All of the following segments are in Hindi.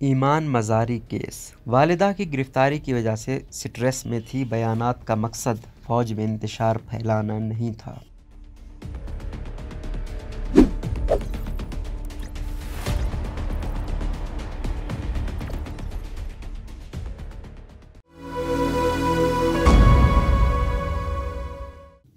ईमान मज़ारी केस। वालिदा की गिरफ्तारी की वजह से स्ट्रेस में थी। बयानात का मकसद फौज में इंतशार फैलाना नहीं था।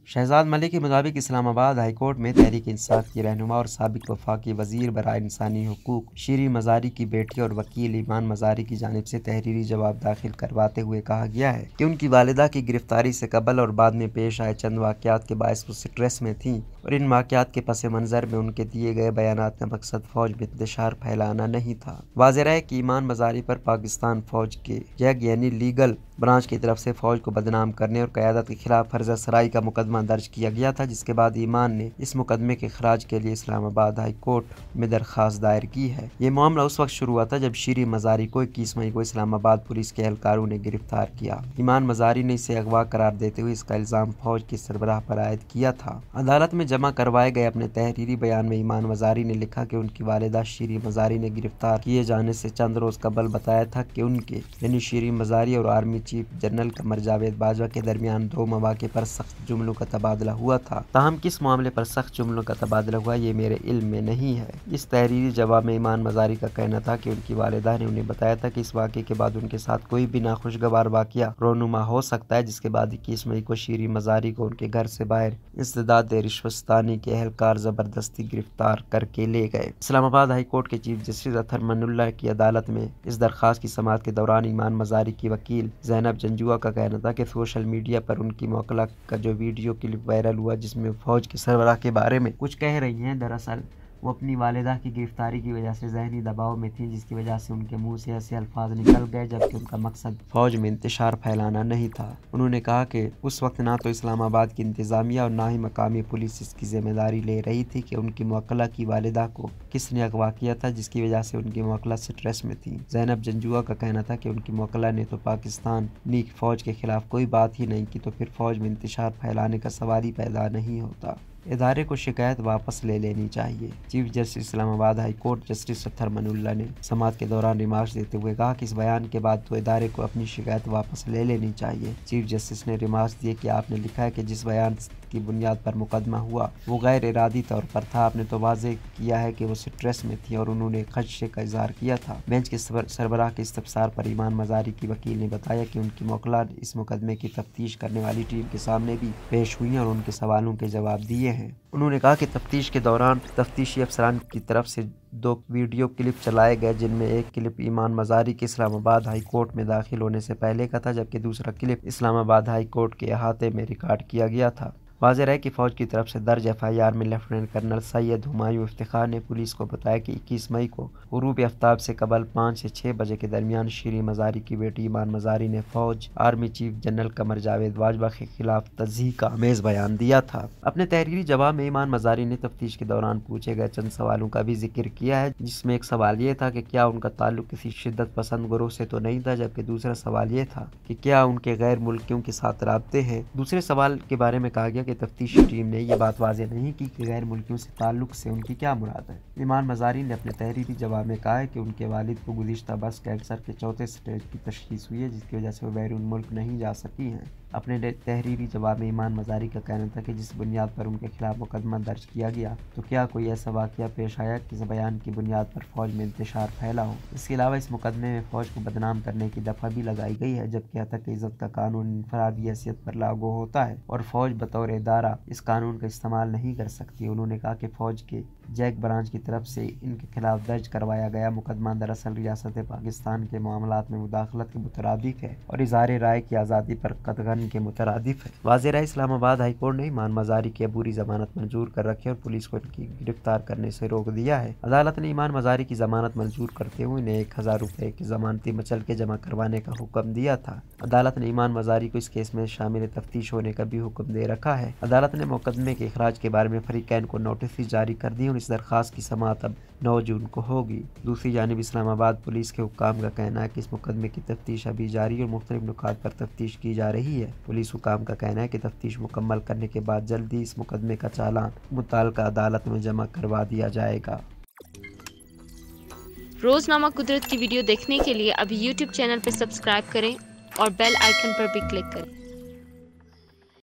शहजाद मलिक के मुताबिक इस्लामाबाद हाईकोर्ट में तहरीक इंसाफ की रहनुमा और साबिक वफाकी वजीर बराए इंसानी हुकूक शीरी मज़ारी की बेटी और वकील ईमान मज़ारी की जानिब से तहरीरी जवाब दाखिल करवाते हुए कहा गया है कि उनकी वालिदा की गिरफ्तारी से कबल और बाद में पेश आए चंद वाक़यात के बायस वो स्ट्रेस में थीं और इन वाक़यात के पस मंज़र में उनके दिए गए बयानात का मकसद फ़ौज में इंतशार फैलाना नहीं था। वाज़ेह है कि ईमान मज़ारी पर पाकिस्तान फ़ौज के जैग यानी लीगल ब्रांच की तरफ से फ़ौज को बदनाम करने और क़यादत के खिलाफ फर्जा सराई का मुकदमा दर्ज किया गया था, जिसके बाद ईमान ने इस मुकदमे के खराज के लिए इस्लामाबाद हाई कोर्ट में दरख्वास्त दायर की है। ये मामला उस वक्त शुरू हुआ था जब शीरी मज़ारी को 21 मई को इस्लामाबाद पुलिस के एहलकारों ने गिरफ्तार किया। ईमान मज़ारी ने इसे अगवा करार देते हुए इसका इल्ज़ाम फ़ौज के सरबराह पर आयद किया था। अदालत में जमा करवाए गए अपने तहरीरी बयान में ईमान मज़ारी ने लिखा कि उनकी वालिदा शीरी मज़ारी ने गिरफ्तार किए जाने से चंद रोज़ कबल बताया था कि उनके यानी शीरी मज़ारी और army chief general Qamar Javed Bajwa के दरमियान दो मौके पर सख्त जुमलों का तबादला हुआ था। ताहम किस मामले पर सख्त जुमलों का तबादला हुआ ये मेरे इल्म में नहीं है। इस तहरीरी जवाब में ईमान मज़ारी का कहना था कि उनकी वालिदा ने उन्हें बताया था कि इस वाक़े के बाद उनके साथ कोई भी नाखुशगवार वाक़या रोनुमा हो सकता है, जिसके बाद 21 मई को शीरी मज़ारी को उनके घर से बाहर इंसदाद रिश्वतस्तानी के एहलकार ज़बरदस्ती गिरफ्तार करके ले गए। इस्लामाबाद हाई कोर्ट के चीफ जस्टिस अतहर मनुल्लाह की अदालत में इस दरख्वास्त की समाअत के दौरान ईमान मज़ारी की वकील ज़ैनब जंजुआ का कहना था कि सोशल मीडिया पर उनकी मौकला का जो वीडियो क्लिप वायरल हुआ जिसमें फ़ौज के सरबराह के बारे में कुछ कह रही हैं, दरअसल वो अपनी वालिदा की गिरफ्तारी की वजह से ज़हनी दबाव में थी, जिसकी वजह से उनके मुंह से ऐसे अल्फाज निकल गए जबकि उनका मकसद फ़ौज में इंतशार फैलाना नहीं था। उन्होंने कहा कि उस वक्त ना तो इस्लामाबाद की इंतज़ामिया और ना ही मकामी पुलिस इसकी जिम्मेदारी ले रही थी कि उनकी मौकला की वालिदा को किसने अगवा किया था, जिसकी वजह से उनकी मौकला स्ट्रेस में थी। ज़ैनब जंजुआ का कहना था कि उनकी मौकला ने तो पाकिस्तान नी फ़ौज के खिलाफ कोई बात ही नहीं की, तो फिर फ़ौज में इंतशार फैलाने का सवाल ही पैदा नहीं होता। इदारे को शिकायत वापस ले लेनी चाहिए। Chief justice Islamabad high court justice Athar Minallah ने समाअत के दौरान रिमार्क्स देते हुए कहा कि इस बयान के बाद तो इदारे को अपनी शिकायत वापस ले लेनी चाहिए। चीफ जस्टिस ने रिमार्क्स दिए कि आपने लिखा है कि जिस बयान की बुनियाद पर मुकदमा हुआ वो गैर इरादी तौर पर था। आपने तो वाज़ेह किया है कि वो स्ट्रेस में थी और उन्होंने खदशे का इजहार किया था। बेंच के सरबराह के इस्तफसार पर ईमान मज़ारी की वकील ने बताया कि उनकी मौकला इस मुकदमे की तफ्तीश करने वाली टीम के सामने भी पेश हुई और उनके सवालों के जवाब दिए हैं। उन्होंने कहा कि तफ्तीश के दौरान तफ्तीशी अफसरान की तरफ से 2 वीडियो क्लिप चलाए गए, जिनमें एक क्लिप ईमान मज़ारी के इस्लामाबाद हाई कोर्ट में दाखिल होने से पहले का था, जबकि दूसरा क्लिप इस्लामाबाद हाई कोर्ट के अहाते में रिकॉर्ड किया गया था। वाज़ेह है कि फ़ौज की तरफ से दर्ज FIR में लेफ्टिनेंट कर्नल सैयद हुमायूं इफ्तिखार ने पुलिस को बताया कि 21 मई को गुरूब आफ्ताब से कबल 5 से 6 बजे के दरमियान शीरी मज़ारी की बेटी ईमान मज़ारी ने फ़ौज army chief general Qamar Javed Bajwa के खिलाफ तज़हीक का आमेज़ बयान दिया था। अपने तहरीरी जवाब में ईमान मज़ारी ने तफ्तीश के दौरान पूछे गए चंद सवालों का भी जिक्र किया है, जिसमें एक सवाल ये था कि क्या उनका ताल्लुक किसी शिद्दत पसंद गिरोह से तो नहीं था, जबकि दूसरा सवाल ये था कि क्या उनके गैर मुल्कियों के साथ राब्ते हैं। दूसरे सवाल के बारे में कहा गया कि तफ्तीशी टीम ने यह बात वाज़ेह नहीं की कि गैर मुल्कियों से ताल्लुक से उनकी क्या मुराद है। ईमान मज़ारी ने अपने तहरीरी जवाब में कहा है कि उनके वालिद को गुज़िश्ता बरस कैंसर के चौथे स्टेज की तशख़ीस हुई है, जिसकी वजह से वो बैरून मुल्क नहीं जा सकी हैं। अपने तहरीरी जवाब में ईमान मज़ारी का कहना था कि जिस बुनियाद पर उनके खिलाफ मुकदमा दर्ज किया गया, तो क्या कोई ऐसा वाक़या पेश आया कि इस बयान की बुनियाद पर फ़ौज में इंतशार फैला हो। इसके अलावा इस मुकदमे में फ़ौज को बदनाम करने की दफ़ा भी लगाई गई है, जबकि हतक इज़्ज़त का कानून इनफरादी हैसियत पर लागू होता है और फ़ौज बतौर इदारा इस कानून का इस्तेमाल नहीं कर सकती। उन्होंने कहा कि फ़ौज के जैक ब्रांच की तरफ से इनके खिलाफ दर्ज करवाया गया मुकदमा दरअसल रियासत पाकिस्तान के मामलात में मुदाखलत के मुतरादिफ है और इज़हार राय की आज़ादी पर कतगन के मुतरादिफ है। वाज़ेह है इस्लामाबाद हाई कोर्ट ने ईमान मज़ारी की अबूरी जमानत मंजूर कर रखी और पुलिस को इनकी गिरफ्तार करने से रोक दिया है। अदालत ने ईमान मज़ारी की जमानत मंजूर करते हुए इन्हें 1000 रुपये की जमानती मचल के जमा करवाने का हुक्म दिया था। अदालत ने ईमान मज़ारी को इस केस में शामिल तफ्तीश होने का भी हुक्म दे रखा है। अदालत ने मुकदमे के इखराज के बारे में फरीकैन को नोटिस भी जारी कर दी और इस दरख्वास्त की समाअत अब 9 जून को होगी। दूसरी जानिब इस्लामाबाद पुलिस के हुक्काम का कहना है कि इस मुकदमे की तफ्तीश अभी जारी और मुख्तलिफ नुकात पर तफ्तीश की जा रही है। पुलिस हुक्काम का कहना है कि तफ्तीश मुकम्मल करने के बाद जल्दी इस मुकदमे का चालान मुतल्लिका अदालत में जमा करवा दिया जाएगा। रोज़नामा कुदरत की वीडियो देखने के लिए अभी यूट्यूब चैनल पर सब्सक्राइब करें और बेल आइकन पर भी क्लिक करें।